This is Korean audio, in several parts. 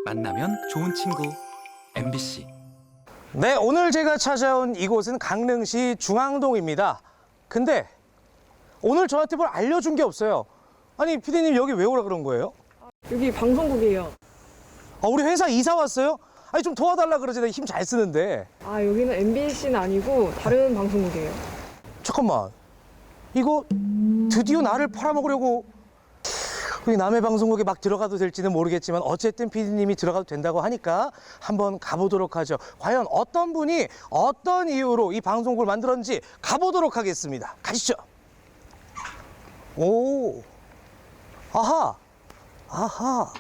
만나면 좋은 친구 MBC. 네, 오늘 제가 찾아온 이곳은 강릉시 중앙동입니다. 근데 오늘 저한테 뭘 알려준 게 없어요. 아니, 피디님 여기 왜 오라 그런 거예요? 여기 방송국이에요. 아, 우리 회사 이사 왔어요? 아니, 좀 도와달라 그러지. 내가 힘 잘 쓰는데. 아, 여기는 MBC는 아니고 다른 방송국이에요. 잠깐만. 이거 드디어 나를 팔아먹으려고 우리 남의 방송국에 막 들어가도 될지는 모르겠지만 어쨌든 피디님이 들어가도 된다고 하니까 한번 가보도록 하죠. 과연 어떤 분이 어떤 이유로 이 방송국을 만들었는지 가보도록 하겠습니다. 가시죠. 오, 아하, 아하.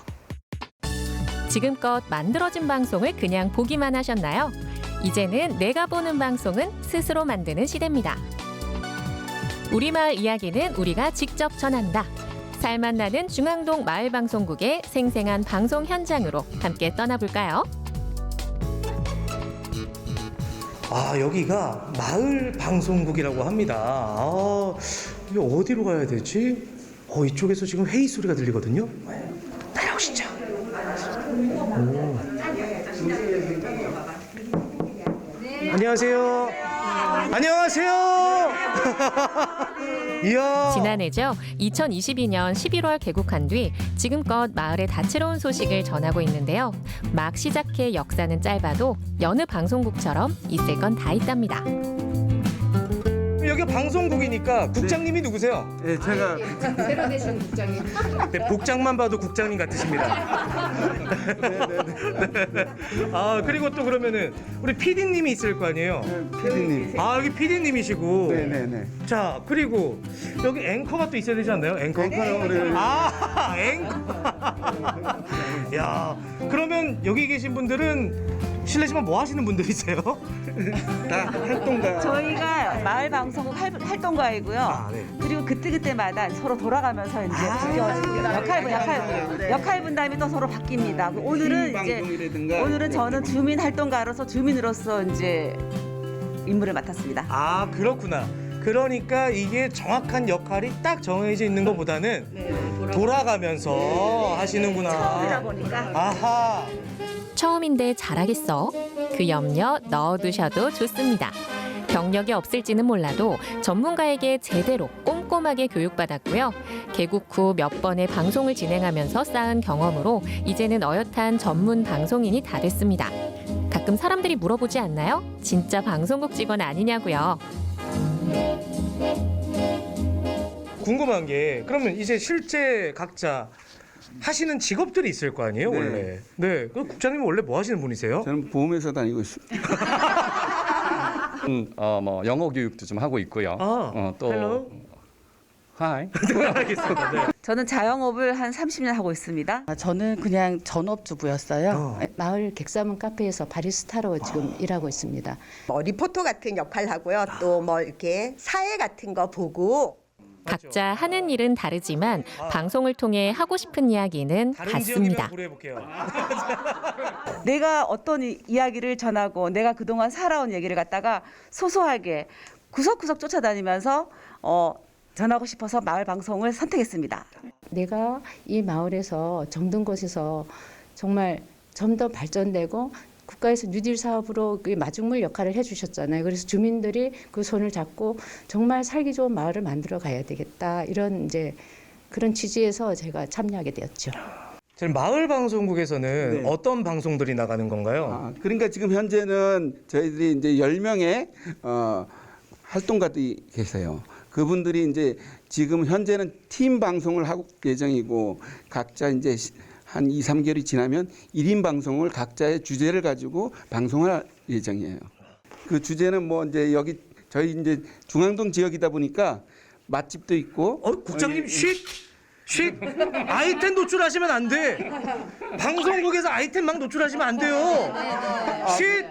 지금껏 만들어진 방송을 그냥 보기만 하셨나요? 이제는 내가 보는 방송은 스스로 만드는 시대입니다. 우리마을 이야기는 우리가 직접 전한다. 살맛 나는 중앙동 마을방송국의 생생한 방송 현장으로 함께 떠나볼까요? 아, 여기가 마을 방송국이라고 합니다. 아, 이거 어디로 가야 되지? 이쪽에서 지금 회의 소리가 들리거든요. 따라오시죠. 안녕하세요. 안녕하세요. 이야. 지난해죠. 2022년 11월 개국한 뒤 지금껏 마을의 다채로운 소식을 전하고 있는데요. 막 시작해 역사는 짧아도 여느 방송국처럼 있을 건 다 있답니다. 여기가 방송국이니까 국장님이 누구세요? 네, 제가 새로 되신 국장님. 네, 복장만 봐도 국장님 같으십니다. 아, 그리고 또 그러면은 우리 PD님이 있을 거 아니에요? PD님. 아, 여기 PD님이시고. 네네네. 자, 그리고 여기 앵커가 또 있어야 되지 않나요? 앵커. 아, 앵커. 야, 그러면 여기 계신 분들은 실례지만 뭐 하시는 분들이세요? 다 활동가. 저희가 마을 방송국 활동가이고요. 아, 네. 그리고 그때마다 서로 돌아가면서 이제 역할 분담이 또 서로 바뀝니다. 오늘은 이제 오늘은 저는 주민 활동가로서 주민으로서 이제 임무를 맡았습니다. 아, 그렇구나. 그러니까 이게 정확한 역할이 딱 정해져 있는 것보다는 돌아가면서 하시는구나. 처음이다 보니까. 아하. 처음인데 잘하겠어? 그 염려 넣어두셔도 좋습니다. 경력이 없을지는 몰라도 전문가에게 제대로 꼼꼼하게 교육받았고요. 개국 후 몇 번의 방송을 진행하면서 쌓은 경험으로 이제는 어엿한 전문 방송인이 다 됐습니다. 가끔 사람들이 물어보지 않나요? 진짜 방송국 직원 아니냐고요. 궁금한 게 그러면 이제 실제 각자 하시는 직업들이 있을 거 아니에요, 네. 원래. 네. 그 국장님은 원래 뭐 하시는 분이세요? 저는 보험회사 다니고 있습니다. 뭐 영어 교육도 좀 하고 있고요. 또 헬로. 하이. 알겠습니다. 네. 저는 자영업을 한 30년 하고 있습니다. 저는 그냥 전업주부였어요. 어. 마을 객사문 카페에서 바리스타로 지금 일하고 있습니다. 뭐 리포터 같은 역할 하고요. 또 뭐 이렇게 사회 같은 거 보고. 각자 하는 일은 다르지만 방송을 통해 하고 싶은 이야기는 다른 지역이면 같습니다. 고려해 볼게요. 내가 어떤 이야기를 전하고 내가 그동안 살아온 얘기를 갖다가 소소하게 구석구석 쫓아다니면서 전하고 싶어서 마을 방송을 선택했습니다. 내가 이 마을에서 정든 곳에서 정말 좀 더 발전되고 국가에서 뉴딜 사업으로 그 마중물 역할을 해주셨잖아요. 그래서 주민들이 그 손을 잡고 정말 살기 좋은 마을을 만들어 가야 되겠다. 이런 이제 그런 취지에서 제가 참여하게 되었죠. 지금 마을 방송국에서는 네. 어떤 방송들이 나가는 건가요? 그러니까 지금 현재는 저희들이 이제 10명의 활동가들이 계세요. 그분들이 이제 지금 현재는 팀 방송을 하고 예정이고 각자 이제 한 2, 3개월이 지나면 1인 방송을 각자의 주제를 가지고 방송할 예정이에요. 그 주제는 뭐 이제 여기 저희 이제 중앙동 지역이다 보니까 맛집도 있고. 국장님 쉿! 쉿! 아이템 노출하시면 안 돼. 방송국에서 아이템 막 노출하시면 안 돼요. 쉿!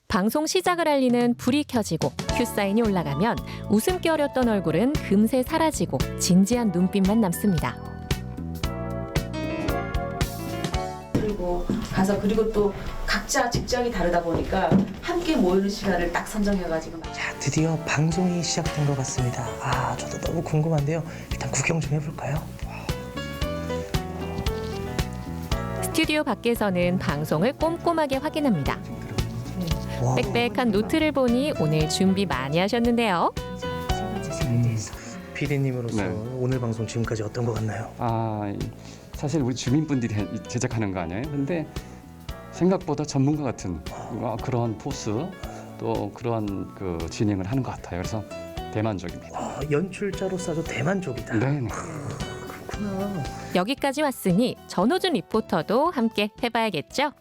방송 시작을 알리는 불이 켜지고 큐사인이 올라가면 웃음기 어렸던 얼굴은 금세 사라지고 진지한 눈빛만 남습니다. 그리고 가서 그리고 또 각자 직장이 다르다 보니까 함께 모이는 시간을 딱 선정해가지고 자, 드디어 방송이 시작된 것 같습니다. 아, 저도 너무 궁금한데요. 일단 구경 좀 해볼까요? 스튜디오 밖에서는 방송을 꼼꼼하게 확인합니다. 와. 빽빽한 노트를 보니 오늘 준비 많이 하셨는데요. PD님으로서 네. 오늘 방송 지금까지 어떤 것 같나요? 사실 우리 주민분들이 제작하는 거 아니에요? 근데 생각보다 전문가 같은 그런 포스 또 그런 그 진행을 하는 것 같아요. 그래서 대만족입니다. 연출자로서도 대만족이다. 네. 그렇구나. 여기까지 왔으니 전호준 리포터도 함께 해봐야겠죠?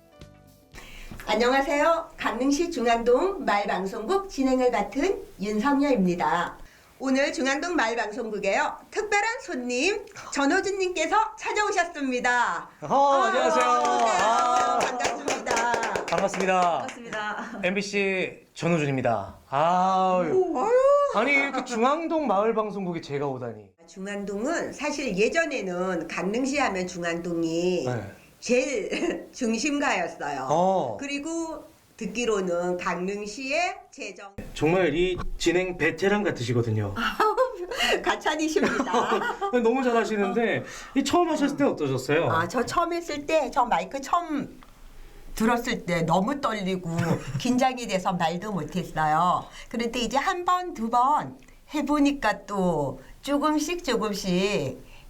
안녕하세요. 강릉시 중앙동 마을방송국 진행을 맡은 윤성녀입니다. 오늘 중앙동 마을방송국에요. 특별한 손님 전호준님께서 찾아오셨습니다. 안녕하세요. 반갑습니다. 반갑습니다. 반갑습니다. MBC 전호준입니다. 아니 이렇게 중앙동 마을방송국에 제가 오다니. 중앙동은 사실 예전에는 강릉시 하면 중앙동이 네. 제일 중심가였어요. 어. 그리고 듣기로는 강릉시의 재정 정말 이 진행 베테랑 같으시거든요. 가찬이십니다. 너무 잘하시는데 이 처음 하셨을 때 어떠셨어요? 저 처음 했을 때 저 마이크 처음 들었을 때 너무 떨리고 긴장이 돼서 말도 못했어요. 그런데 이제 한 번, 두 번 해보니까 또 조금씩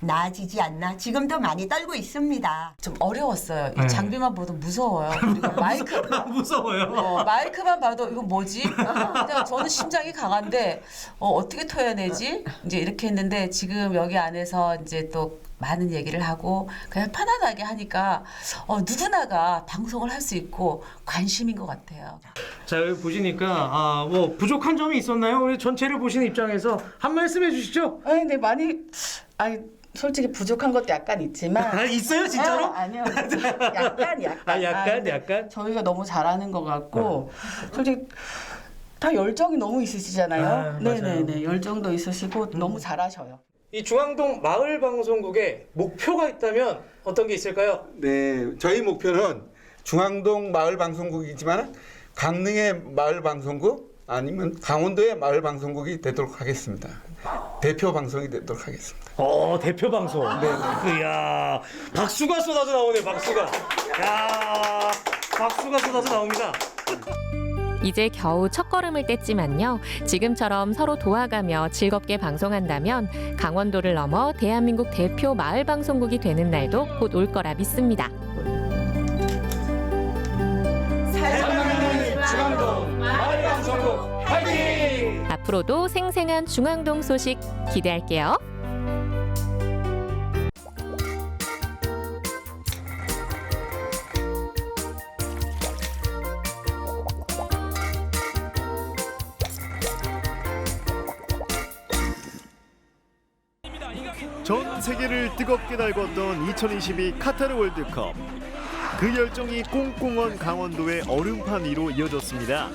나아지지 않나. 지금도 많이 떨고 있습니다. 좀 어려웠어요. 네. 이 장비만 봐도 무서워요. 그리고 마이크 무서워요. 마이크만 봐도 이거 뭐지? 근데 저는 심장이 강한데 어떻게 토해내지? 이제 이렇게 했는데 지금 여기 안에서 이제 또 많은 얘기를 하고 그냥 편안하게 하니까 누구나가 방송을 할 수 있고 관심인 것 같아요. 자 여기 보시니까 뭐 부족한 점이 있었나요? 우리 전체를 보시는 입장에서 한 말씀 해주시죠. 근데 많이 솔직히 부족한 것도 약간 있지만 있어요 진짜로? 아니요. 약간 저희가 너무 잘하는 것 같고 솔직히 다 열정이 너무 있으시잖아요. 네네네 열정도 있으시고 너무 잘하셔요. 이 중앙동 마을방송국에 목표가 있다면 어떤 게 있을까요? 네, 저희 목표는 중앙동 마을방송국이지만 강릉의 마을방송국 아니면 강원도의 마을방송국이 되도록 하겠습니다. 대표 방송이 되도록 하겠습니다. 대표 방송. 네. 이야, 박수가 쏟아져 나오네, 박수가. 야, 박수가 쏟아져 나옵니다. 이제 겨우 첫걸음을 뗐지만요. 지금처럼 서로 도와가며 즐겁게 방송한다면 강원도를 넘어 대한민국 대표 마을 방송국이 되는 날도 곧 올 거라 믿습니다. 중앙동 마을방송국 화이팅! 앞으로도 생생한 중앙동 소식 기대할게요. 전 세계를 뜨겁게 달궜던 2022 카타르 월드컵. 그 열정이 꽁꽁언 강원도의 얼음판 위로 이어졌습니다.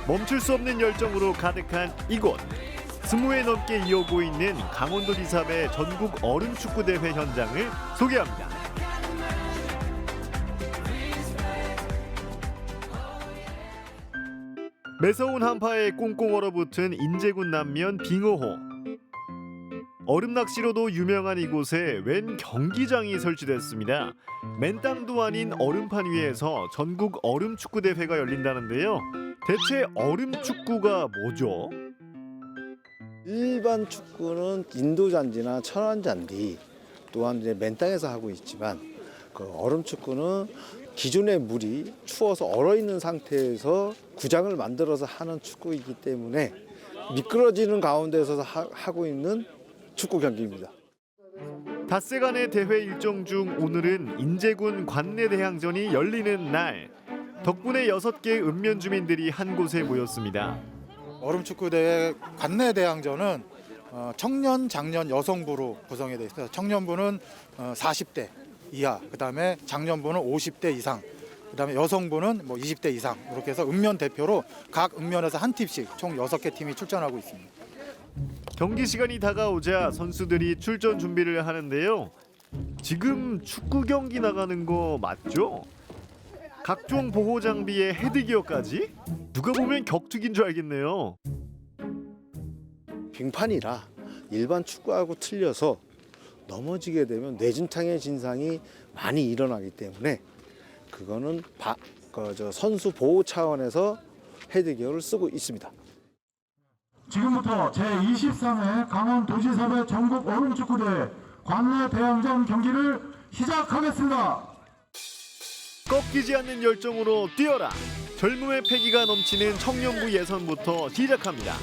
멈출 수 없는 열정으로 가득한 이곳. 20회 넘게 이어오고 있는 강원도 지사배 전국 얼음축구대회 현장을 소개합니다. 매서운 한파에 꽁꽁 얼어붙은 인제군 남면 빙어호. 얼음 낚시로도 유명한 이곳에 웬 경기장이 설치됐습니다. 맨 땅도 아닌 얼음판 위에서 전국 얼음 축구 대회가 열린다는데요. 대체 얼음 축구가 뭐죠? 일반 축구는 인도 잔디나 천안 잔디 또한 이제 맨 땅에서 하고 있지만 그 얼음 축구는 기존의 물이 추워서 얼어 있는 상태에서 구장을 만들어서 하는 축구이기 때문에 미끄러지는 가운데서 하고 있는 축구 경기입니다. 닷새간의 대회 일정 중 오늘은 인제군 관내대항전이 열리는 날. 덕분에 6개 읍면 주민들이 한 곳에 모였습니다. 얼음축구대회 관내대항전은 청년, 장년, 여성부로 구성이 되어 있어요. 청년부는 40대 이하, 그다음에 장년부는 50대 이상, 그다음에 여성부는 20대 이상 이렇게 해서 읍면 대표로 각 읍면에서 한 팀씩 총 6개 팀이 출전하고 있습니다. 경기 시간이 다가오자 선수들이 출전 준비를 하는데요. 지금 축구 경기 나가는 거 맞죠? 각종 보호 장비에 헤드기어까지? 누가 보면 격투기인 줄 알겠네요. 빙판이라 일반 축구하고 틀려서 넘어지게 되면 뇌진탕의 진상이 많이 일어나기 때문에 그거는 선수 보호 차원에서 헤드기어를 쓰고 있습니다. 지금부터 제23회 강원도지사회 전국 얼음축구대회 관내 대항전 경기를 시작하겠습니다. 꺾이지 않는 열정으로 뛰어라. 젊음의 패기가 넘치는 청년부 예선부터 시작합니다.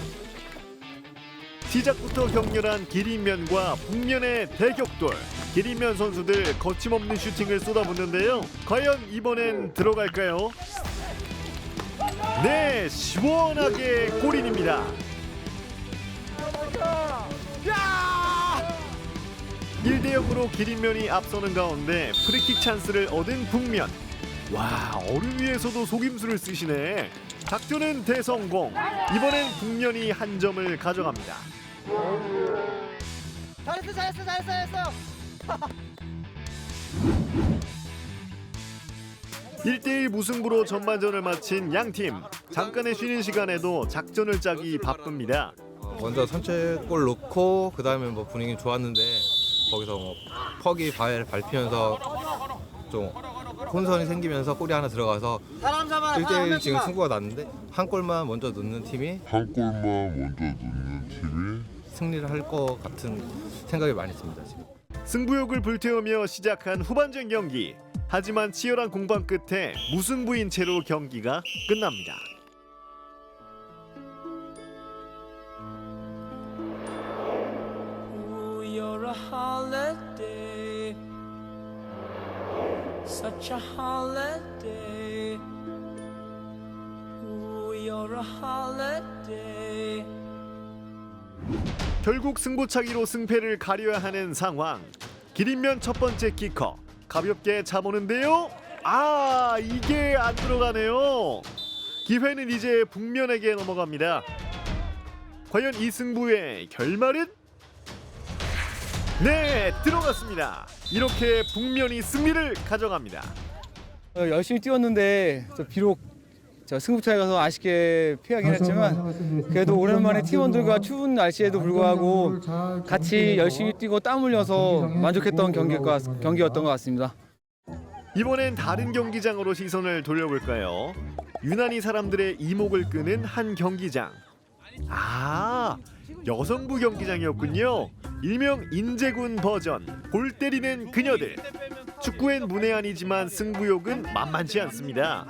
시작부터 격렬한 기린면과 북면의 대격돌. 기린면 선수들 거침없는 슈팅을 쏟아붓는데요. 과연 이번엔 들어갈까요? 네, 시원하게 골인입니다. 1대0으로 기린면이 앞서는 가운데 프리킥 찬스를 얻은 북면. 와, 얼음 위에서도 속임수를 쓰시네. 작전은 대성공. 이번엔 북면이 한 점을 가져갑니다. 잘했어. 1대1 무승부로 전반전을 마친 양팀. 잠깐의 쉬는 시간에도 작전을 짜기 바쁩니다. 먼저 선취골 넣고 그다음에 뭐 분위기 좋았는데 거기서 뭐 퍽이 발 밟히면서 좀 혼선이 생기면서 골이 하나 들어가서 1대1 지금 승부가 났는데 한 골만 먼저 넣는 팀이 승리를 할 것 같은 생각이 많이 듭니다. 지금. 승부욕을 불태우며 시작한 후반전 경기. 하지만 치열한 공방 끝에 무승부인 채로 경기가 끝납니다. You're a holiday, such a holiday. You're a holiday. 결국 승부차기로 승패를 가려야 하는 상황. 기린면 첫 번째 키커 가볍게 차보는데요. 아, 이게 안 들어가네요. 기회는 이제 북면에게 넘어갑니다. 과연 이 승부의 결말은? 네, 들어갔습니다. 이렇게 북면이 승리를 가져갑니다. 열심히 뛰었는데 비록 승부차에 가서 아쉽게 패하긴 했지만 그래도 오랜만에 팀원들과 추운 날씨에도 불구하고 같이 열심히 뛰고 땀 흘려서 만족했던 경기였던 것 같습니다. 이번엔 다른 경기장으로 시선을 돌려볼까요? 유난히 사람들의 이목을 끄는 한 경기장. 아, 여성부 경기장이었군요. 일명 인제군 버전, 골 때리는 그녀들. 축구엔 문외한이지만 승부욕은 만만치 않습니다.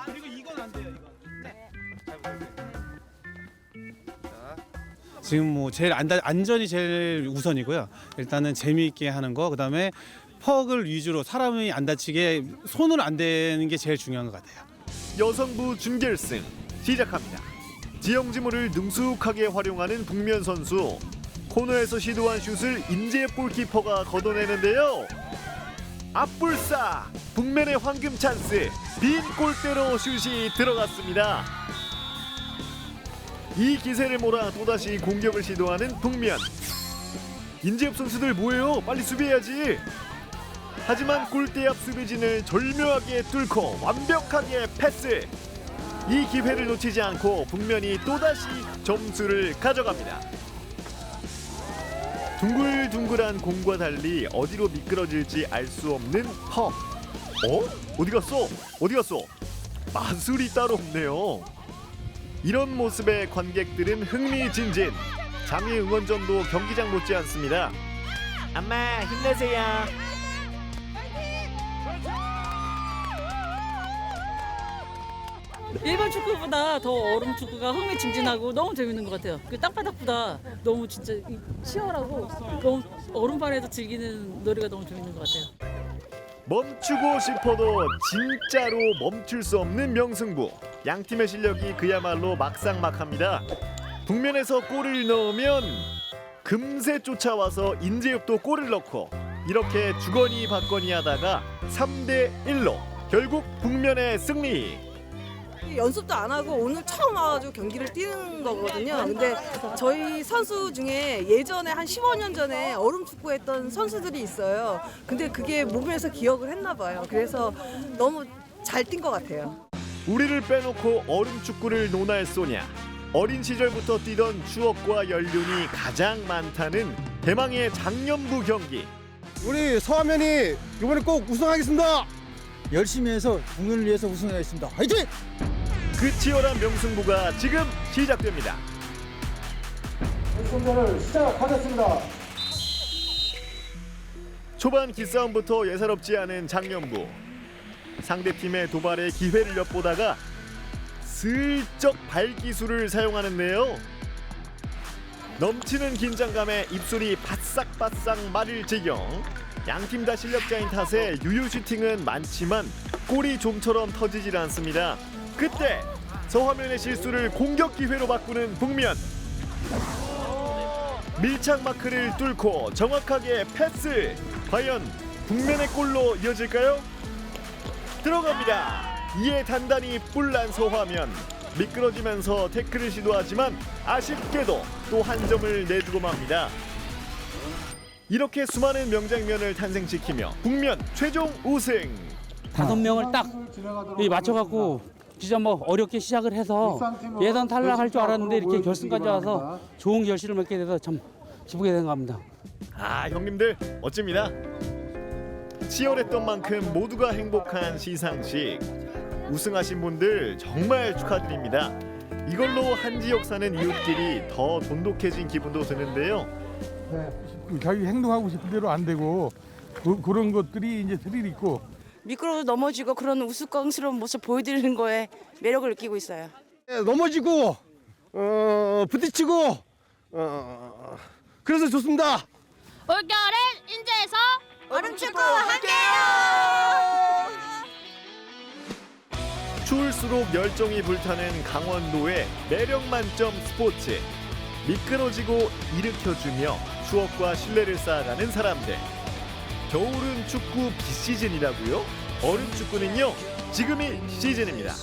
지금 제일 안전이 제일 우선이고요. 일단은 재미있게 하는 거, 그다음에 퍽을 위주로 사람이 안 다치게 손을 안 대는 게 제일 중요한 것 같아요. 여성부 준결승 시작합니다. 지형지물을 능숙하게 활용하는 북면 선수. 코너에서 시도한 슛을 인제엽 골키퍼가 걷어내는데요. 앞불싸! 북면의 황금 찬스. 빈 골대로 슛이 들어갔습니다. 이 기세를 몰아 또다시 공격을 시도하는 북면. 인제엽 선수들 뭐예요? 빨리 수비해야지. 하지만 골대 앞 수비진을 절묘하게 뚫고 완벽하게 패스. 이 기회를 놓치지 않고 북면이 또다시 점수를 가져갑니다. 둥글둥글한 공과 달리 어디로 미끄러질지 알 수 없는 퍽. 어디 갔어? 마술이 따로 없네요. 이런 모습에 관객들은 흥미진진. 장애 응원전도 경기장 못지않습니다. 엄마 힘내세요. 일반 축구보다 더 얼음 축구가 흥미진진하고 너무 재밌는 것 같아요. 그 땅바닥보다 너무 진짜 치열하고 너무 얼음판에서 즐기는 놀이가 너무 재밌는 것 같아요. 멈추고 싶어도 진짜로 멈출 수 없는 명승부. 양팀의 실력이 그야말로 막상막합니다. 북면에서 골을 넣으면 금세 쫓아와서 인제엽도 골을 넣고 이렇게 주거니 받거니 하다가 3대1로 결국 북면의 승리. 연습도 안 하고 오늘 처음 와가지고 경기를 뛰는 거거든요. 근데 저희 선수 중에 예전에 한 15년 전에 얼음 축구했던 선수들이 있어요. 근데 그게 몸에서 기억을 했나 봐요. 그래서 너무 잘 뛴 것 같아요. 우리를 빼놓고 얼음 축구를 논할 소냐. 어린 시절부터 뛰던 추억과 연륜이 가장 많다는 대망의 장년부 경기. 우리 서하면이 이번에 꼭 우승하겠습니다. 열심히 해서 국민을 위해서 우승하겠습니다. 화이팅! 그 치열한 명승부가 지금 시작됩니다. 결승전을 시작하겠습니다. 초반 기싸움부터 예사롭지 않은 장년부. 상대팀의 도발에 기회를 엿보다가 슬쩍 발기술을 사용하는데요. 넘치는 긴장감에 입술이 바싹바싹 마를 지경. 양팀 다 실력자인 탓에 유유 슈팅은 많지만 골이 좀처럼 터지질 않습니다. 그때 서화면의 실수를 공격 기회로 바꾸는 북면. 밀착 마크를 뚫고 정확하게 패스. 과연 북면의 골로 이어질까요? 들어갑니다. 이에 단단히 뿔난 서화면. 미끄러지면서 태클을 시도하지만 아쉽게도 또 한 점을 내주고 맙니다. 이렇게 수많은 명장면을 탄생시키며 북면 최종 우승. 5명을 딱 맞춰갖고 진짜 뭐 어렵게 시작을 해서 예선 탈락할 줄 알았는데 이렇게 결승까지 와서 좋은 결실을 맺게 돼서 참 기쁘게 생각합니다. 아, 형님들 멋집니다. 치열했던 만큼 모두가 행복한 시상식. 우승하신 분들 정말 축하드립니다. 이걸로 한 지역 사는 이웃끼리 더 돈독해진 기분도 드는데요. 자기 행동하고 싶은 대로 안 되고 그런 것들이 이제 스릴 있고 미끄러져 넘어지고 그런 우스꽝스러운 모습 보여드리는 거에 매력을 느끼고 있어요. 넘어지고 부딪히고 그래서 좋습니다. 올겨울엔 인제에서 얼음축구 함께해요. 추울수록 열정이 불타는 강원도의 매력 만점 스포츠. 미끄러지고 일으켜주며 추억과 신뢰를 쌓아가는 사람들. 겨울은 축구 비시즌이라고요? 얼음 축구는요, 지금이 시즌입니다.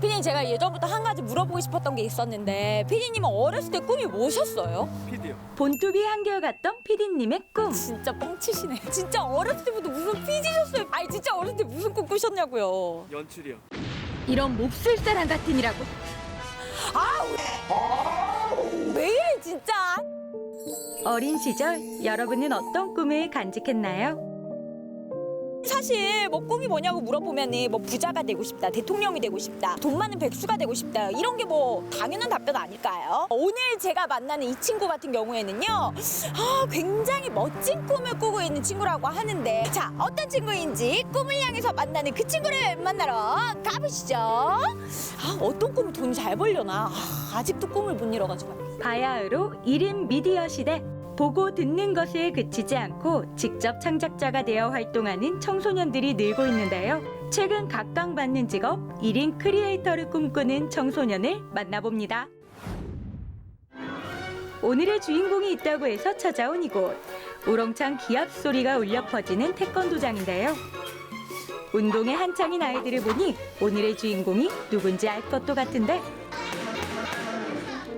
피디님, 제가 예전부터 한 가지 물어보고 싶었던 게 있었는데 피디님은 어렸을 때 꿈이 뭐셨어요? 피디요. 본투비 한결같던 피디님의 꿈. 진짜 뻥치시네. 진짜 어렸을 때부터 무슨 피디셨어요? 아니 진짜 어렸을 때 무슨 꿈 꾸셨냐고요. 연출이요. 이런 몹쓸 사람 같으니라고. 왜 이래 진짜. 어린 시절 여러분은 어떤 꿈을 간직했나요? 사실 뭐 꿈이 뭐냐고 물어보면은 뭐 부자가 되고 싶다, 대통령이 되고 싶다, 돈 많은 백수가 되고 싶다, 이런 게 뭐 당연한 답변 아닐까요? 오늘 제가 만나는 이 친구 같은 경우에는요, 굉장히 멋진 꿈을 꾸고 있는 친구라고 하는데, 자, 어떤 친구인지 꿈을 향해서 만나는 그 친구를 만나러 가보시죠. 어떤 꿈을 돈 잘 벌려나. 아직도 꿈을 못 이뤄가지고. 바야흐로 1인 미디어 시대. 보고 듣는 것에 그치지 않고 직접 창작자가 되어 활동하는 청소년들이 늘고 있는데요. 최근 각광받는 직업 1인 크리에이터를 꿈꾸는 청소년을 만나봅니다. 오늘의 주인공이 있다고 해서 찾아온 이곳. 우렁찬 기합 소리가 울려 퍼지는 태권도장인데요. 운동에 한창인 아이들을 보니 오늘의 주인공이 누군지 알 것도 같은데.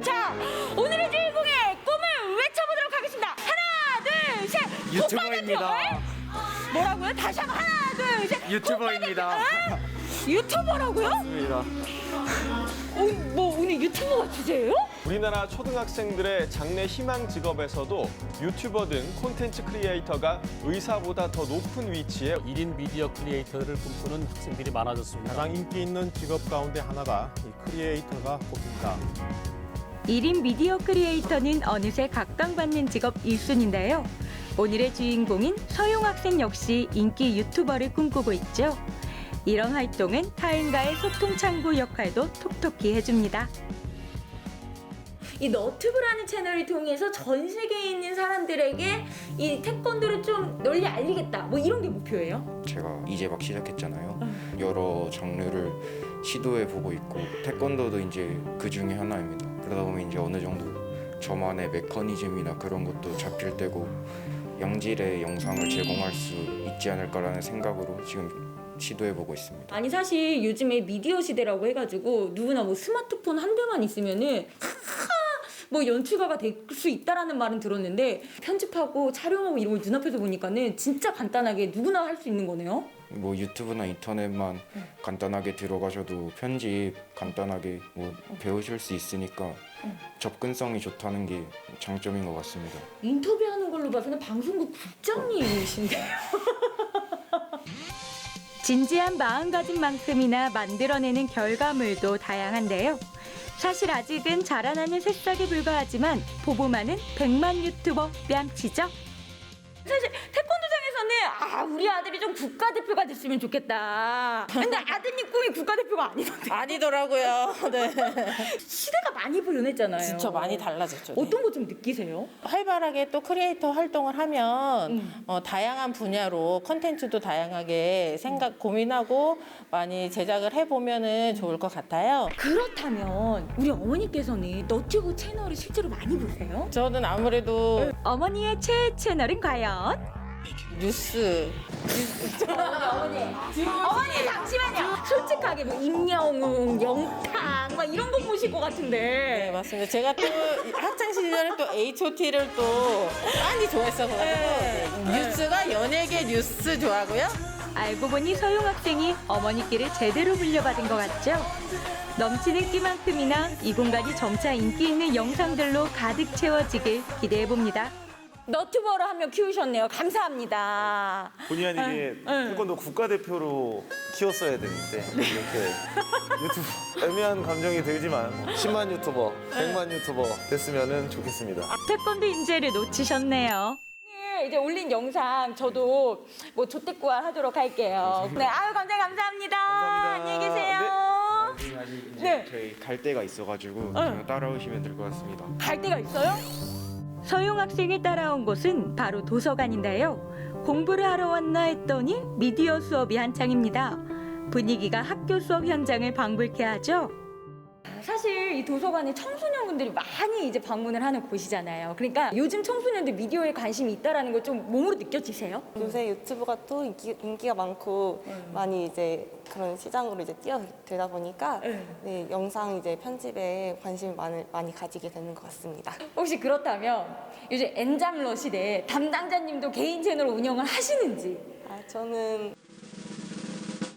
자, 오늘의 주인공의 꿈을 외쳐보도록 하겠습니다. 하나, 둘, 셋. 유튜버입니다. 뭐라고요? 다시 한번 하나, 둘, 셋. 유튜버입니다. 유튜버라고요? 맞습니다. 뭐 오늘 유튜버가 주제예요? 우리나라 초등학생들의 장래 희망 직업에서도 유튜버 등 콘텐츠 크리에이터가 의사보다 더 높은 위치에 1인 미디어 크리에이터를 꿈꾸는 학생들이 많아졌습니다. 가장 인기 있는 직업 가운데 하나가 이 크리에이터가 꼽힙니다. 1인 미디어 크리에이터는 어느새 각광받는 직업 1순위인데요. 오늘의 주인공인 서용 학생 역시 인기 유튜버를 꿈꾸고 있죠. 이런 활동은 타인과의 소통 창구 역할도 톡톡히 해줍니다. 이 너튜브라는 채널을 통해서 전 세계에 있는 사람들에게 이 태권도를 좀 널리 알리겠다, 뭐 이런 게 목표예요? 제가 이제 막 시작했잖아요. 여러 장르를 시도해보고 있고 태권도도 이제 그 중에 하나입니다. 그러다 보면 이제 어느 정도 저만의 메커니즘이나 그런 것도 잡힐 때고 양질의 영상을 제공할 수 있지 않을까라는 생각으로 지금 시도해보고 있습니다. 아니 사실 요즘에 미디어 시대라고 해가지고 누구나 뭐 스마트폰 한 대만 있으면은 뭐 연출가가 될 수 있다라는 말은 들었는데 편집하고 촬영하고 이런 걸 눈앞에서 보니까는 진짜 간단하게 누구나 할 수 있는 거네요. 뭐 유튜브나 인터넷만 간단하게 들어가셔도 편집 간단하게 뭐 배우실 수 있으니까 접근성이 좋다는 게 장점인 것 같습니다. 인터뷰하는 걸로 봐서는 방송국 국장님이신데요. 진지한 마음가짐 만큼이나 만들어내는 결과물도 다양한데요. 사실 아직은 자라나는 새싹에 불과하지만 보고만은 100만 유튜버 뺨치죠. 사실 태권도장에서는 우리 아들이 좀 국가대표가 됐으면 좋겠다. 근데 아드님 꿈이 국가대표가 아니던데. 아니더라고요. 네. 시대가 많이 변했잖아요. 진짜 많이 달라졌죠. 네. 어떤 거 좀 느끼세요? 활발하게 또 크리에이터 활동을 하면 다양한 분야로 컨텐츠도 다양하게 고민하고 많이 제작을 해보면 좋을 것 같아요. 그렇다면 우리 어머니께서는 너튜브 채널을 실제로 많이 보세요? 저는 아무래도 어머니의 최애 채널은 과연? 뉴스. 어머니 잠시만요. 솔직하게 뭐 임영웅, 영탁 막 이런 거 보실 것 같은데. 네, 맞습니다. 제가 또 학창 시절에 또 H.O.T를 또 많이 좋아했어가지고 뉴스가 연예계 뉴스 좋아하고요. 알고 보니 서용 학생이 어머니께를 제대로 물려받은 것 같죠? 넘치는 끼만큼이나 이 공간이 점차 인기 있는 영상들로 가득 채워지길 기대해봅니다. 너튜버로 한 명 키우셨네요. 감사합니다. 본의 아니게 태권도 국가대표로 키웠어야 되는데 이렇게 유튜브 애매한 감정이 들지만 10만 유튜버, 100만 유튜버 됐으면 좋겠습니다. 태권도 인재를 놓치셨네요. 이제 올린 영상 저도 뭐 조태꾸알 하도록 할게요. 네, 아유 감사합니다. 안녕히 계세요. 네. 저희 갈 데가 있어가지고 그냥 따라오시면 될 것 같습니다. 갈 데가 있어요? 서용 학생이 따라온 곳은 바로 도서관인데요. 공부를 하러 왔나 했더니 미디어 수업이 한창입니다. 분위기가 학교 수업 현장을 방불케 하죠. 사실 이 도서관에 청소년분들이 많이 이제 방문을 하는 곳이잖아요. 그러니까 요즘 청소년들 미디어에 관심이 있다라는 걸 좀 몸으로 느껴지세요? 요새 유튜브가 또 인기가 많고 많이 이제 그런 시장으로 이제 뛰어들다 보니까 네, 영상 이제 편집에 관심을 많이 가지게 되는 것 같습니다. 혹시 그렇다면 요즘 엔잡러 시대에 담당자님도 개인 채널 운영을 하시는지? 저는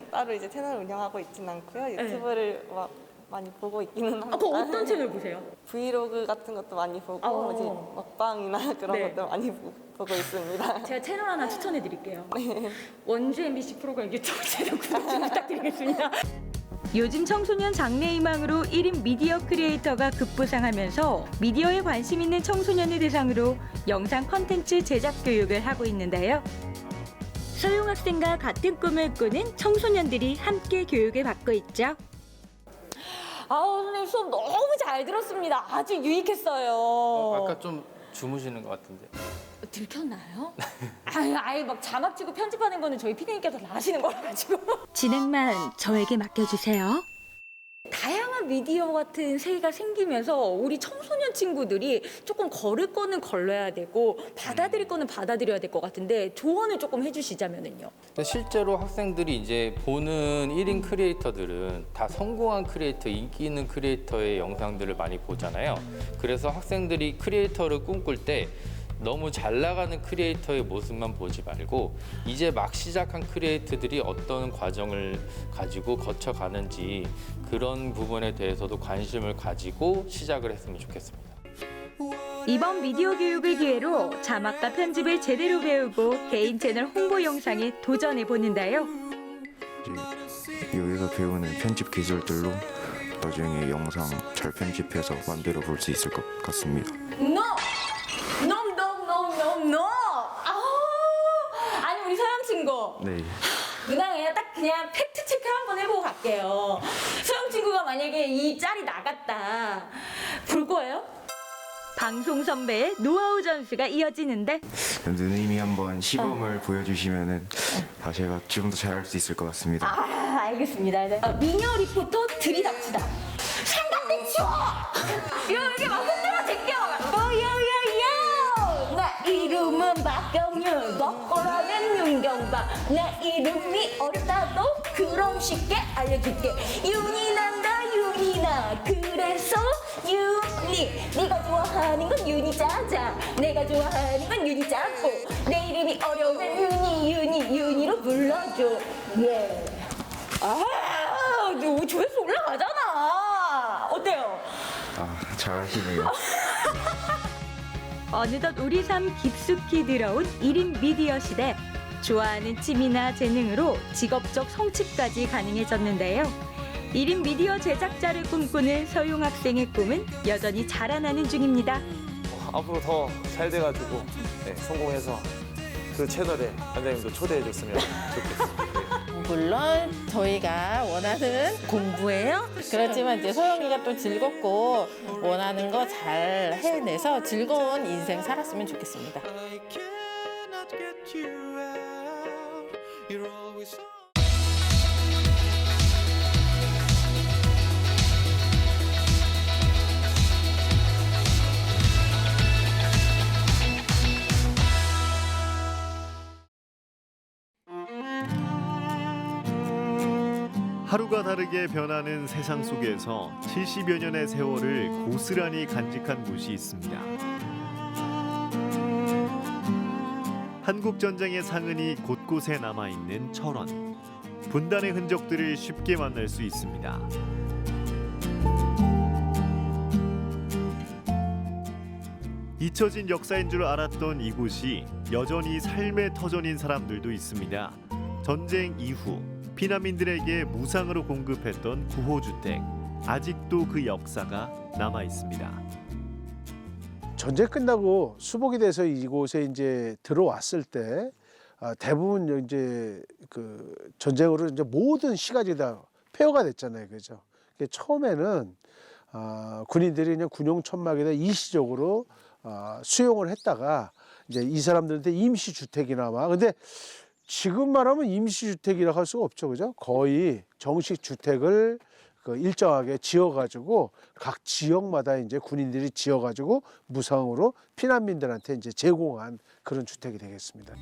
따로 이제 채널을 운영하고 있지는 않고요. 유튜브를 막 많이 보고 있기는 합니다. 그럼 어떤 채널 보세요? 브이로그 같은 것도 많이 보고 이제 먹방이나 그런 것도 많이 보고 있습니다. 제가 채널 하나 추천해 드릴게요. 원주 MBC 프로그램 유튜브 채널 구독 좀 부탁드리겠습니다. 요즘 청소년 장래희망으로 1인 미디어 크리에이터가 급부상하면서 미디어에 관심 있는 청소년을 대상으로 영상 콘텐츠 제작 교육을 하고 있는데요. 서용 학생과 같은 꿈을 꾸는 청소년들이 함께 교육을 받고 있죠. 선생님 수업 너무 잘 들었습니다. 아주 유익했어요. 아까 좀 주무시는 것 같은데. 들켰나요? 아예 막 자막 치고 편집하는 거는 저희 피디님께서 다 하시는 거라 가지고. 진행만 저에게 맡겨주세요. 다양한 미디어 같은 세계가 생기면서 우리 청소년 친구들이 조금 걸을 거는 걸러야 되고 받아들일 거는 받아들여야 될 것 같은데 조언을 조금 해주시자면요. 실제로 학생들이 이제 보는 1인 크리에이터들은 다 성공한 크리에이터, 인기 있는 크리에이터의 영상들을 많이 보잖아요. 그래서 학생들이 크리에이터를 꿈꿀 때 너무 잘 나가는 크리에이터의 모습만 보지 말고 이제 막 시작한 크리에이터들이 어떤 과정을 가지고 거쳐가는지 그런 부분에 대해서도 관심을 가지고 시작을 했으면 좋겠습니다. 이번 미디어 교육을 기회로 자막과 편집을 제대로 배우고 개인 채널 홍보 영상에 도전해 보는데요. 여기서 배우는 편집 기술들로 나중에 영상 잘 편집해서 만들어 볼 수 있을 것 같습니다. No! 아니 우리 서영 친구. 네. 누나 그냥 팩트 체크 한번 해보고 갈게요. 서영 친구가 만약에 이 짤이 나갔다. 볼 거예요? 방송 선배의 노하우 전수가 이어지는데 누님이 한번 시범을 보여주시면은 제가 좀 더 잘할 수 있을 것 같습니다. 알겠습니다. 미녀 리포터 들이닥치다. 삼각대 치워! 이렇게 막 흔들어 제껴! 내 이름은 박경윤, 덕호라는 윤경박. 내 이름이 어렵다도 그럼 쉽게 알려줄게. 윤이 난다, 윤이 윤이나 그래서 윤이 네가 좋아하는 건 윤이 짜자 내가 좋아하는 건 윤이 짰고 내 이름이 어려우면 윤이로 불러줘 예. 너 조회수 올라가잖아 어때요? 잘하시네요. 어느덧 우리 삶 깊숙이 들어온 1인 미디어 시대. 좋아하는 취미나 재능으로 직업적 성취까지 가능해졌는데요. 1인 미디어 제작자를 꿈꾸는 서용 학생의 꿈은 여전히 자라나는 중입니다. 앞으로 더 잘 돼가지고 성공해서 그 채널에 관장님도 초대해줬으면 좋겠습니다. 물론 저희가 원하는 공부예요. 그렇지만 이제 소영이가 또 즐겁고 원하는 거 잘 해내서 즐거운 인생 살았으면 좋겠습니다. 하루가 다르게 변하는 세상 속에서 70여 년의 세월을 고스란히 간직한 곳이 있습니다. 한국전쟁의 상흔이 곳곳에 남아있는 철원. 분단의 흔적들을 쉽게 만날 수 있습니다. 잊혀진 역사인 줄 알았던 이곳이 여전히 삶의 터전인 사람들도 있습니다. 전쟁 이후 피난민들에게 무상으로 공급했던 구호주택. 아직도 그 역사가 남아 있습니다. 전쟁 끝나고 수복이 돼서 이곳에 이제 들어왔을 때 대부분 이제 그 전쟁으로 이제 모든 시가지 다 폐허가 됐잖아요, 그죠? 처음에는 군인들이 그냥 군용 천막에다 일시적으로 수용을 했다가 이제 이 사람들한테 임시 주택이나마. 근데 지금 말하면 임시주택이라고 할 수가 없죠, 그죠? 거의 정식 주택을 일정하게 지어가지고 각 지역마다 이제 군인들이 지어가지고 무상으로 피난민들한테 이제 제공한 그런 주택이 되겠습니다.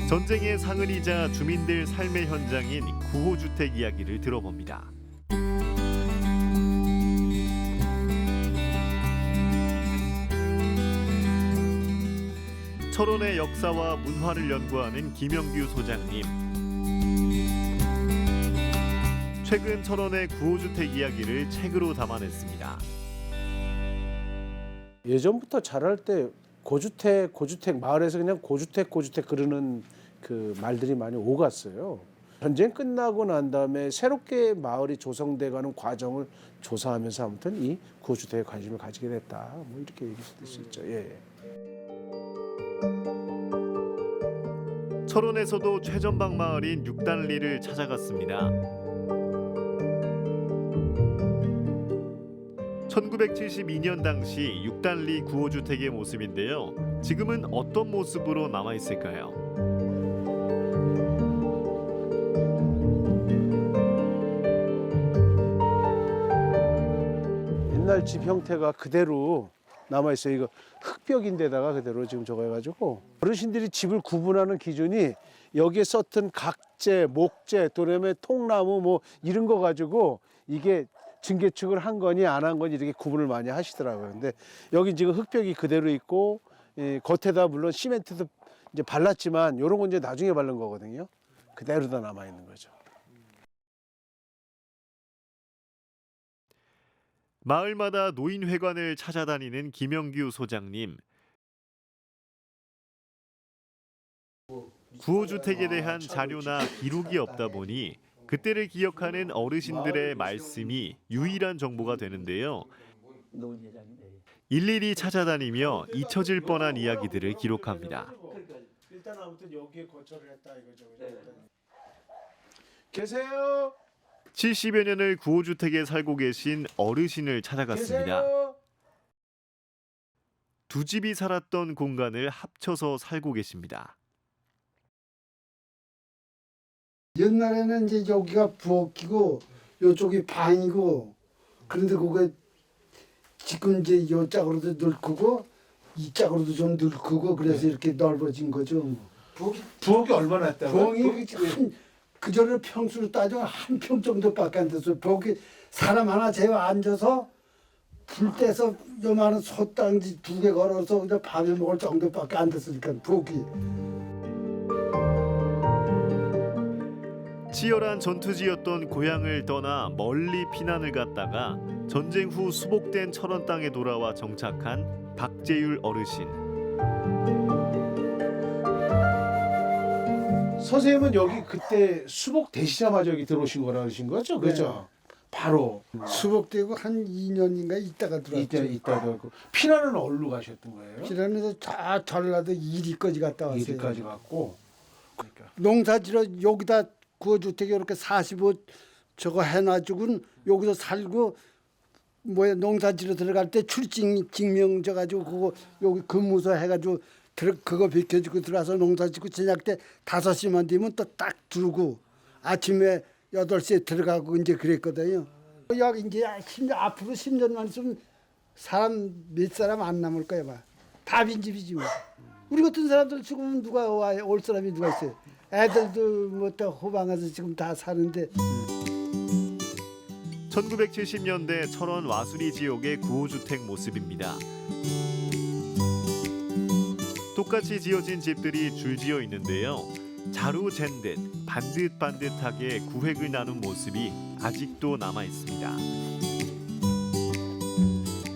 전쟁의 상흔이자 주민들 삶의 현장인 구호주택 이야기를 들어봅니다. 철원의 역사와 문화를 연구하는 김영규 소장님. 최근 철원의 구호주택 이야기를 책으로 담아냈습니다. 예전부터 자랄 때 고주택 마을에서 그냥 고주택 그러는 그 말들이 많이 오갔어요. 전쟁 끝나고 난 다음에 새롭게 마을이 조성돼가는 과정을 조사하면서 아무튼 이 구호주택에 관심을 가지게 됐다. 뭐 이렇게 얘기할 수 있죠. 예. 철원에서도 최전방 마을인 육단리를 찾아갔습니다. 1972년 당시 육단리 구호주택의 모습인데요. 지금은 어떤 모습으로 남아있을까요? 옛날 집 형태가 그대로 남아있어요. 이거 흙벽인데다가 그대로 지금 저거 해가지고 어르신들이 집을 구분하는 기준이 여기에 썼던 각재, 목재, 또래에 통나무 뭐 이런 거 가지고 이게 증개축을 한 거니 안 한 거니 이렇게 구분을 많이 하시더라고요. 근데 여기 지금 흙벽이 그대로 있고 겉에다 물론 시멘트도 이제 발랐지만 이런 건 이제 나중에 바른 거거든요. 그대로 다 남아 있는 거죠. 마을마다 노인회관을 찾아다니는 김영규 소장님. 구호주택에 대한 자료나 기록이 없다 보니 그때를 기억하는 어르신들의 말씀이 유일한 정보가 되는데요. 일일이 찾아다니며 잊혀질 뻔한 이야기들을 기록합니다. 일단 아무튼 여기에 거처를 했다 이거죠. 계세요? 70여 년을 구호주택에 살고 계신 어르신을 찾아갔습니다. 계세요? 두 집이 살았던 공간을 합쳐서 살고 계십니다. 옛날에는 이제 여기가 부엌이고 이쪽이 방이고 그런데 그게 지금 이제 이 짝으로도 늙고 이 짝으로도 좀 늙고 그래서 이렇게 넓어진 거죠. 부엌이 얼마나 했다고요? 부엌이 그전에 평수로 따지면 한 평 정도밖에 안 됐어요. 거기 사람 하나 재워 앉아서 불 떼서 요만한 솥단지 2개 걸어서 그냥 밥을 먹을 정도밖에 안 됐으니까 부엌이. 치열한 전투지였던 고향을 떠나 멀리 피난을 갔다가 전쟁 후 수복된 철원 땅에 돌아와 정착한 박재율 어르신. 선생님은 여기 그때 수복 되시자마자 여기 들어오신 거라 그러신 거죠? 그죠? 바로 수복되고 한 2년인가 있다가 들어왔죠. 이따 들어왔고. 피난은 어디로 가셨던 거예요? 피난에서 다 전라도 이리까지 갔다 왔어요. 이리까지 갔고. 그러니까. 농사지러 여기다 구호주택에 이렇게 45 저거 해놔주고는 여기서 살고 뭐야 농사지러 들어갈 때 출직 증명 져가지고 그거 여기 근무소 해가지고 그거 비켜주고 들어와서 농사짓고 저녁 때 5시만 되면 또 딱 들고 아침에 8시에 들어가고 이제 그랬거든요. 여기 이제 앞으로 10년만 있으면 사람 몇 사람 안 남을 거야 봐. 다 빈집이지 뭐. 우리 같은 사람들 지금 누가 올 사람이 누가 있어요. 애들도 뭐 또 호방에서 지금 다 사는데. 1970년대 철원 와수리 지역의 구호주택 모습입니다. 똑같이 지어진 집들이 줄지어 있는데요. 자루 잰 듯 반듯반듯하게 구획을 나눈 모습이 아직도 남아 있습니다.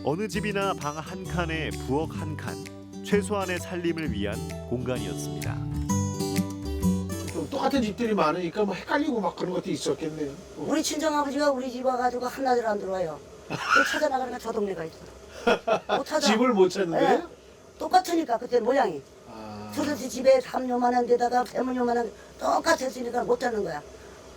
어느 집이나 방 한 칸에 부엌 한 칸, 최소한의 살림을 위한 공간이었습니다. 좀 똑같은 집들이 많으니까 뭐 헷갈리고 막 그런 것도 있었겠네요. 우리 친정아버지가 우리 집 와가지고 한나절 안 들어와요. 또 찾아나가니까 저 동네가 있어. 못 찾아. 집을 못 찾는데요? 네. 똑같으니까 그때 모양이. 저도 집에 담요만한 데다가 배문요만한 똑같았으니까 못 찾는 거야.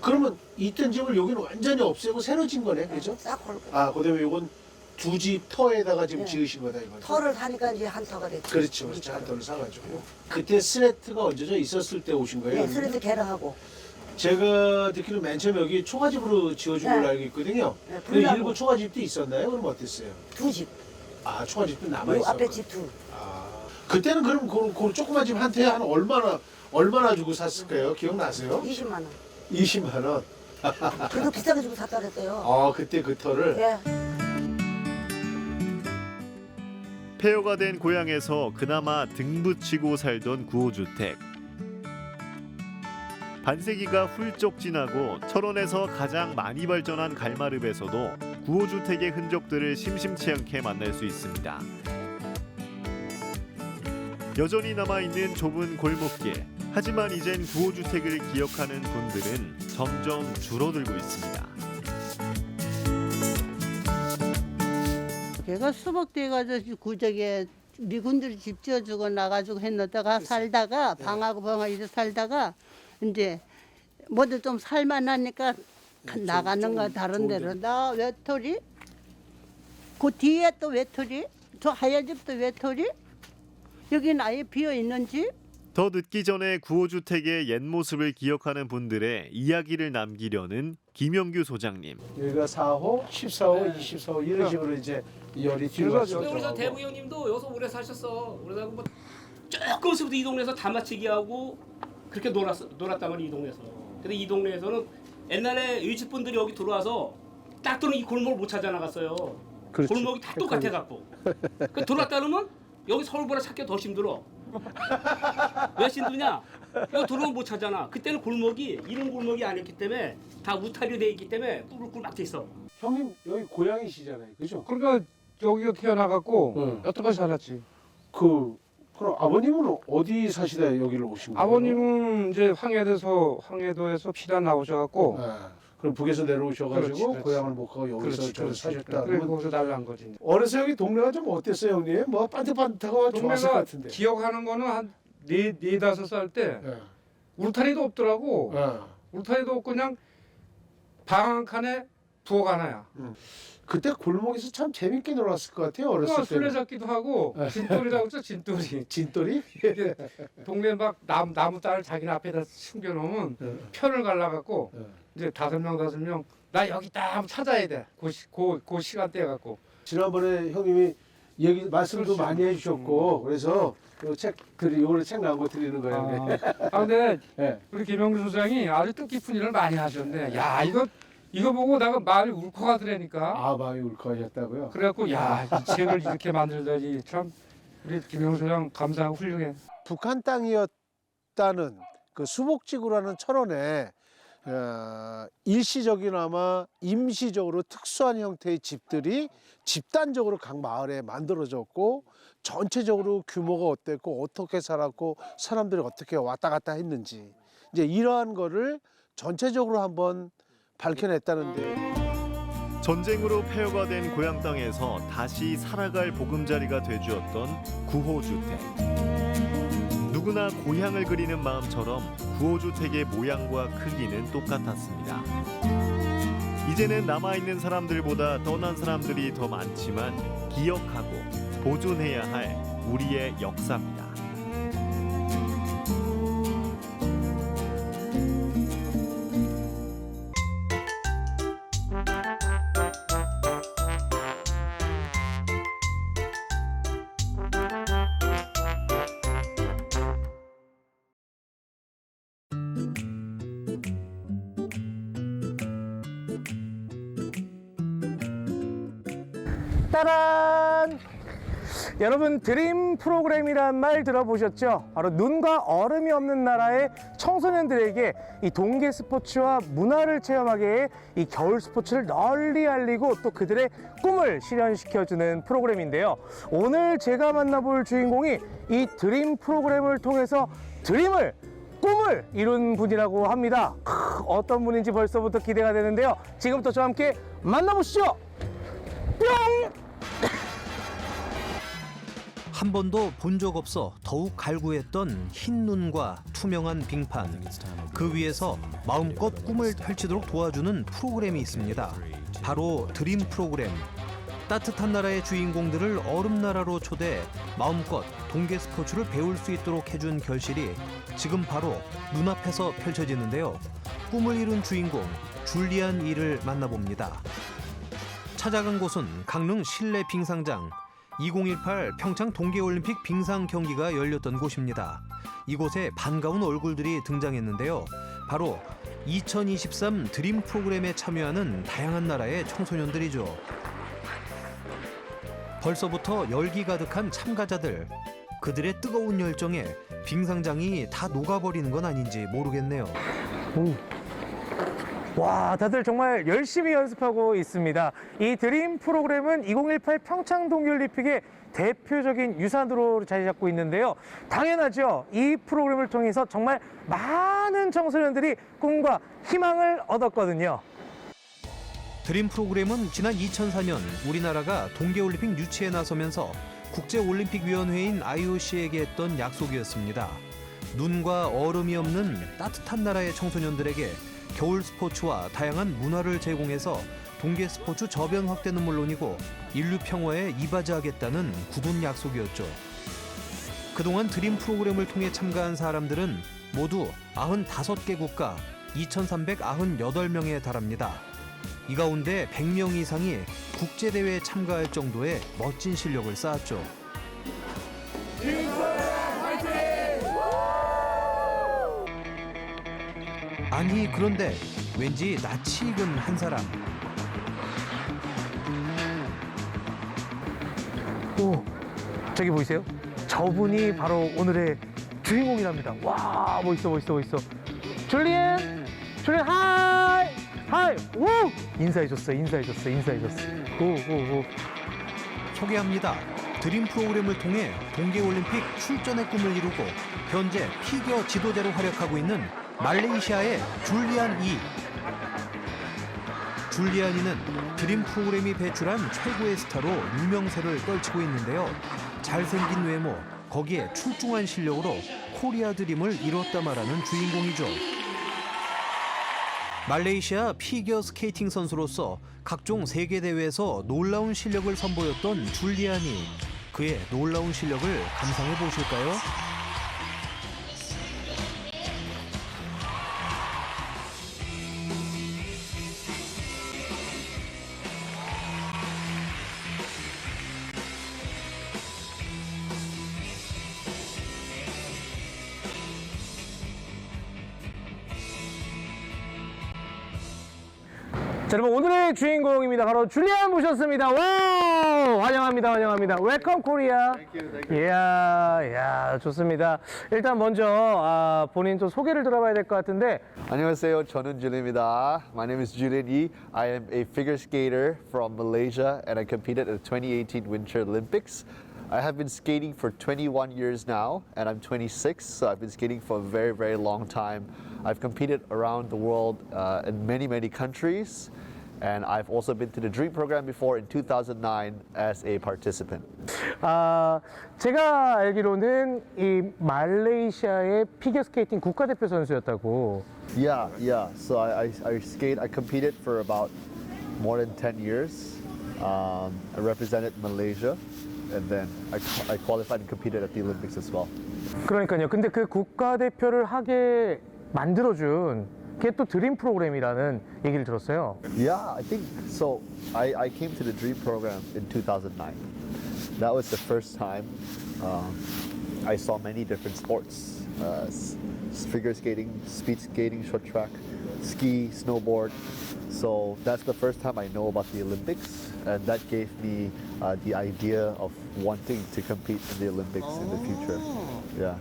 그러면 있던 집을 여기는 완전히 없애고 새로 짓는 거네, 그죠? 싹 헐고. 아, 그다음에 이건 두 집 터에다가 지금 네. 지으신 거다 이거. 터를 사니까 이제 한 터가 됐지. 그렇죠, 그렇죠. 한 터를 사가지고. 그때 스레트가 얹어져 있었을 때 오신 거예요? 네, 스레트 개라하고. 제가 듣기로 맨 처음에 여기 초가집으로 지어준 네. 걸로 알고 있거든요. 네, 근데 불나무. 일부 초가집도 있었나요? 그럼 어땠어요? 2집. 아, 초가집도 남아 요 있었고. 앞에 집 2. 그때는 그럼 그 조그만 집 한 태에 한 얼마나 주고 샀을까요? 기억나세요? 20만 원. 20만 원. 그래도 비싸게 주고 샀다 그랬어요. 아, 그때 그 터를. 예. 폐허가 된 고향에서 그나마 등붙이고 살던 구호주택. 반세기가 훌쩍 지나고 철원에서 가장 많이 발전한 갈마읍에서도 구호주택의 흔적들을 심심치 않게 만날 수 있습니다. 여전히 남아있는 좁은 골목길. 하지만 이젠 구호주택을 기억하는 분들은 점점 줄어들고 있습니다. 걔가 수복돼가지고 구적에 미군들이 집 지어주고 나가지고 했는데가 살다가 방하고 방하고 살다가 이제 뭐들 좀 살만하니까 나가는 거 다른 데로. 나 외톨이 그 뒤에 또 외톨이 저 하얀 집도 외톨이 여기는 아예 비어있는 집. 더 늦기 전에 구호주택의 옛 모습을 기억하는 분들의 이야기를 남기려는 김영규 소장님. 여기가 4호, 14호, 24호 이런 식으로 이제 열이 뒤로 그래서 대부 형님도 여기서 오래 사셨어. 그러다가 뭐 조금씩부터 이 동네에서 다마치기 하고 그렇게 놀았단 말이야 이 동네에서. 근데 이 동네에서는 옛날에 일집 분들이 여기 들어와서 딱 들어오면 이 골목을 못 찾아 나갔어요. 그렇지. 골목이 다 똑같아 갖고. 그 들어왔다 그러면 여기 서울보다 찾기가 더 힘들어. 왜 힘드냐? 이거 들어오면 못 찾잖아. 그때는 골목이 이런 골목이 아니었기 때문에 다 우타리로 돼 있기 때문에 꿀꿀 막혀 있어. 형님 여기 고향이시잖아요, 그죠? 그러니까 여기가 태어나갖고 여태까지 살았지. 그럼 아버님은 어디 사시다 여기를 오신 거예요? 아버님은 이제 황해도에서 피난 나오셔갖고. 그럼 북에서 내려오셔가지고 그렇지. 고향을 못 가고 여기서 저기 사셨다. 그래 거기서 날란 거지. 어려서 여기 동네가 좀 어땠어요, 형님? 뭐 반듯반듯하고 좋았을 것 동네가 같은데. 기억하는 거는 한 4-5살 때 울타리도 없더라고. 울타리도 없고 그냥 방 한 칸에 부엌 하나야. 그때 골목에서 참 재밌게 놀았을 것 같아요, 어렸을 때. 술래잡기도 하고 진돌이라고 했죠, 진돌이. 진돌이? 동네 막 나무 딸 자기네 앞에다 숨겨놓으면 편을 갈라갖고 이제 5명 나 여기 있다 하면 찾아야 돼. 그 시간대에 갖고. 지난번에 형님이 얘기 말씀도 많이 해주셨고 그래서 요번에 책 나온 거 드리는 거예요. 근데 네. 우리 김영주 소장이 아주 뜻깊은 일을 많이 하셨네. 야 이거 보고 내가 마음이 울컥하더라니까. 아 마음이 울컥하셨다고요? 그래갖고 야 이 책을 이렇게 만들다니 참 우리 김영주 소장 감사하고 훌륭해. 북한 땅이었다는 그 수복지구라는 철원에 일시적이나마 임시적으로 특수한 형태의 집들이 집단적으로 각 마을에 만들어졌고 전체적으로 규모가 어땠고 어떻게 살았고 사람들이 어떻게 왔다 갔다 했는지 이제 이러한 거를 전체적으로 한번 밝혀냈다는데 전쟁으로 폐허가 된 고향 땅에서 다시 살아갈 보금자리가 되주었던 구호주택. 누구나 고향을 그리는 마음처럼 구호주택의 모양과 크기는 똑같았습니다. 이제는 남아있는 사람들보다 떠난 사람들이 더 많지만 기억하고 보존해야 할 우리의 역사입니다. 따란! 여러분 드림 프로그램이란 말 들어보셨죠? 바로 눈과 얼음이 없는 나라의 청소년들에게 이 동계 스포츠와 문화를 체험하게 해 이 겨울 스포츠를 널리 알리고 또 그들의 꿈을 실현시켜주는 프로그램인데요. 오늘 제가 만나볼 주인공이 이 드림 프로그램을 통해서 꿈을 이룬 분이라고 합니다. 어떤 분인지 벌써부터 기대가 되는데요. 지금부터 저와 함께 만나보시죠. 뿅! 한 번도 본 적 없어 더욱 갈구했던 흰 눈과 투명한 빙판, 그 위에서 마음껏 꿈을 펼치도록 도와주는 프로그램이 있습니다. 바로 드림 프로그램. 따뜻한 나라의 주인공들을 얼음나라로 초대해 마음껏 동계 스포츠를 배울 수 있도록 해준 결실이 지금 바로 눈앞에서 펼쳐지는데요. 꿈을 이룬 주인공 줄리안 이를 만나봅니다. 찾아간 곳은 강릉 실내 빙상장. 2018 평창 동계올림픽 빙상 경기가 열렸던 곳입니다. 이곳에 반가운 얼굴들이 등장했는데요. 바로 2023 드림 프로그램에 참여하는 다양한 나라의 청소년들이죠. 벌써부터 열기 가득한 참가자들. 그들의 뜨거운 열정에 빙상장이 다 녹아버리는 건 아닌지 모르겠네요. 와, 다들 정말 열심히 연습하고 있습니다. 이 드림 프로그램은 2018 평창 동계올림픽의 대표적인 유산으로 자리 잡고 있는데요. 당연하죠. 이 프로그램을 통해서 정말 많은 청소년들이 꿈과 희망을 얻었거든요. 드림 프로그램은 지난 2004년 우리나라가 동계올림픽 유치에 나서면서 국제올림픽위원회인 IOC에게 했던 약속이었습니다. 눈과 얼음이 없는 따뜻한 나라의 청소년들에게 겨울 스포츠와 다양한 문화를 제공해서 동계 스포츠 저변 확대는 물론이고 인류 평화에 이바지하겠다는 굳은 약속이었죠. 그동안 드림 프로그램을 통해 참가한 사람들은 모두 95개 국가 2,398명에 달합니다. 이 가운데 100명 이상이 국제대회에 참가할 정도의 멋진 실력을 쌓았죠. 아니 그런데 왠지 낯이 익은 한 사람. 오, 저기 보이세요? 저분이 바로 오늘의 주인공이랍니다. 와, 멋있어. 줄리안, 하이! 우! 인사해줬어. 오. 소개합니다. 드림 프로그램을 통해 동계올림픽 출전의 꿈을 이루고 현재 피겨 지도자로 활약하고 있는 말레이시아의 줄리안 이. 줄리안 이는 드림 프로그램이 배출한 최고의 스타로 유명세를 떨치고 있는데요. 잘생긴 외모, 거기에 출중한 실력으로 코리아 드림을 이뤘다 말하는 주인공이죠. 말레이시아 피겨 스케이팅 선수로서 각종 세계 대회에서 놀라운 실력을 선보였던 줄리안이 그의 놀라운 실력을 감상해 보실까요? 자, 여러분 오늘의 주인공입니다. 바로 줄리안 모셨습니다. 와, 환영합니다, 환영합니다. 웰컴 코리아. 이야, 좋습니다. 일단 먼저 본인 또 소개를 들어봐야 될 것 같은데. 안녕하세요. 저는 줄리입니다. My name is Julian Yi. I am a figure skater from Malaysia and I competed at the 2018 Winter Olympics. I have been skating for 21 years now and I'm 26, so I've been skating for a very, very long time. I've competed around the world in many, many countries. And I've also been to the Dream program before in 2009 as a participant. 제가 알기로는 이 말레이시아의 피겨스케이팅 국가대표 선수였다고. Yeah. So I competed for about more than 10 years. I represented Malaysia, and then I qualified and competed at the Olympics as well. 그러니까요. 근데 그 국가대표를 하게 만들어준 그게 또 드림 프로그램이라는 얘기를 들었어요. Yeah, I think so. I came to the Dream program in 2009. That was the first time I saw many different sports: figure skating, speed skating, short track, ski, snowboard. So that's the first time I know about the Olympics, and that gave me the idea of wanting to compete in the Olympics in the future. Yeah.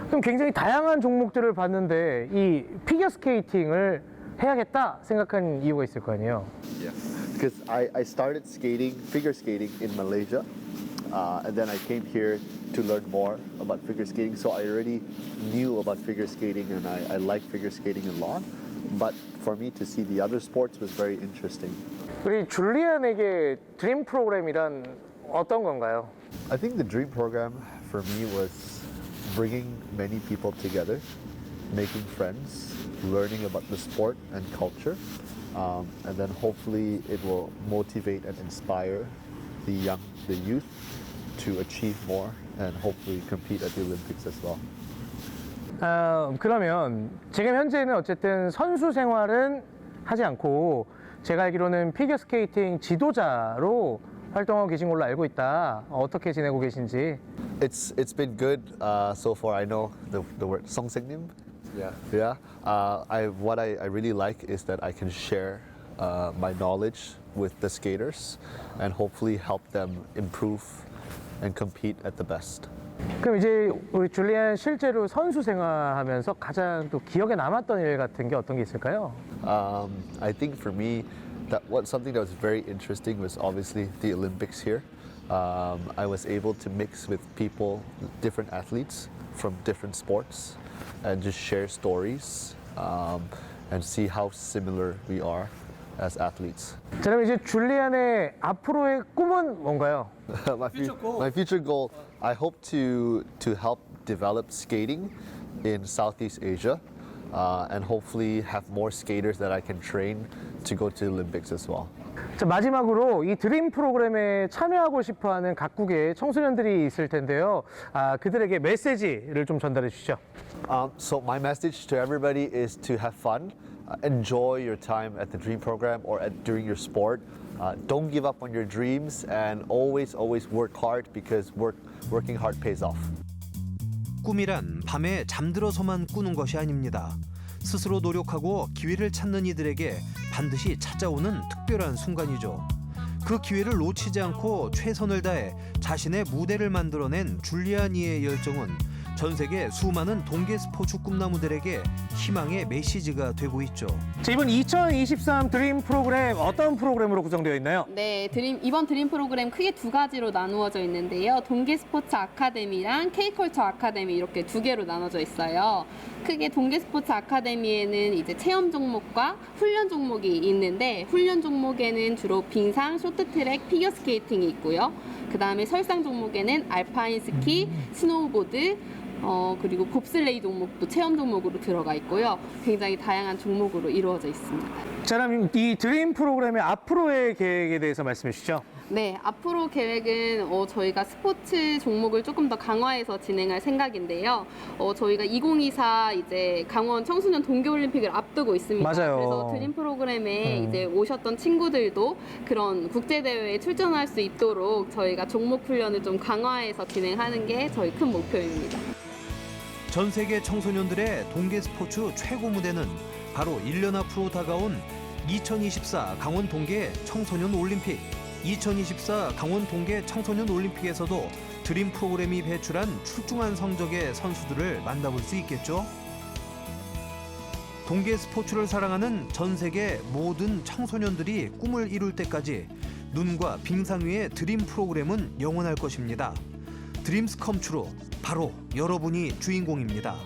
그럼 굉장히 다양한 종목들을 봤는데 이 피겨스케이팅을 해야겠다 생각한 이유가 있을 거 아니에요? Yeah, because I started skating, figure skating in Malaysia, and then I came here to learn more about figure skating. So I already knew about figure skating, and I like figure skating a lot. But for me to see the other sports was very interesting. 우리 줄리안에게 드림 프로그램이란 어떤 건가요? I think the Dream program for me was bringing many people together, making friends, learning about the sport and culture, and then hopefully it will motivate and inspire the youth to achieve more and hopefully compete at the Olympics as well. 그러면 지금 현재는 어쨌든 선수 생활은 하지 않고 제가 알기로는 피겨스케이팅 지도자로 활동하고 계신 걸로 알고 있다. 어떻게 지내고 계신지. It's been good so far. I know the word songseknim. Yeah. What I really like is that I can share my knowledge with the skaters and hopefully help them improve and compete at the best. 그럼 이제 우리 줄리안 실제로 선수 생활하면서 가장 또 기억에 남았던 일 같은 게 어떤 게 있을까요? I think for me, something that was very interesting was obviously the Olympics here. I was able to mix with people, different athletes from different sports, and just share stories and see how similar we are as athletes. 자, 그럼 이제 줄리안의 앞으로의 꿈은 뭔가요? My future goal, I hope to help develop skating in Southeast Asia. And hopefully have more skaters that I can train to go to the Olympics as well. 자, 마지막으로 이 드림 프로그램에 참여하고 싶어하는 각국의 청소년들이 있을 텐데요. 그들에게 메시지를 좀 전달해 주시죠. So my message to everybody is to have fun, enjoy your time at the Dream program or during your sport. Don't give up on your dreams and always work hard because working hard pays off. 꿈이란 밤에 잠들어서만 꾸는 것이 아닙니다. 스스로 노력하고 기회를 찾는 이들에게 반드시 찾아오는 특별한 순간이죠. 그 기회를 놓치지 않고 최선을 다해 자신의 무대를 만들어낸 줄리안이의 열정은 전 세계 수많은 동계 스포츠 꿈나무들에게 희망의 메시지가 되고 있죠. 자, 이번 2023 드림 프로그램 어떤 프로그램으로 구성되어 있나요? 네, 이번 드림 프로그램 크게 두 가지로 나누어져 있는데요. 동계 스포츠 아카데미랑 K컬처 아카데미 이렇게 두 개로 나눠져 있어요. 크게 동계 스포츠 아카데미에는 이제 체험 종목과 훈련 종목이 있는데 훈련 종목에는 주로 빙상, 쇼트트랙, 피겨스케이팅이 있고요. 그 다음에 설상 종목에는 알파인 스키, 스노우보드, 그리고 봅슬레이 종목도 체험 종목으로 들어가 있고요. 굉장히 다양한 종목으로 이루어져 있습니다. 자, 그럼 이 드림 프로그램의 앞으로의 계획에 대해서 말씀해 주시죠. 네, 앞으로 계획은 저희가 스포츠 종목을 조금 더 강화해서 진행할 생각인데요. 저희가 2024 이제 강원 청소년 동계올림픽을 앞두고 있습니다. 맞아요. 그래서 드림 프로그램에 이제 오셨던 친구들도 그런 국제 대회에 출전할 수 있도록 저희가 종목 훈련을 좀 강화해서 진행하는 게 저희 큰 목표입니다. 전 세계 청소년들의 동계 스포츠 최고 무대는 바로 1년 앞으로 다가온 2024 강원 동계 청소년 올림픽, 2024 강원 동계 청소년 올림픽에서도 드림 프로그램이 배출한 출중한 성적의 선수들을 만나볼 수 있겠죠. 동계 스포츠를 사랑하는 전 세계 모든 청소년들이 꿈을 이룰 때까지 눈과 빙상 위의 드림 프로그램은 영원할 것입니다. 드림스 컴 트루, 바로 여러분이 주인공입니다.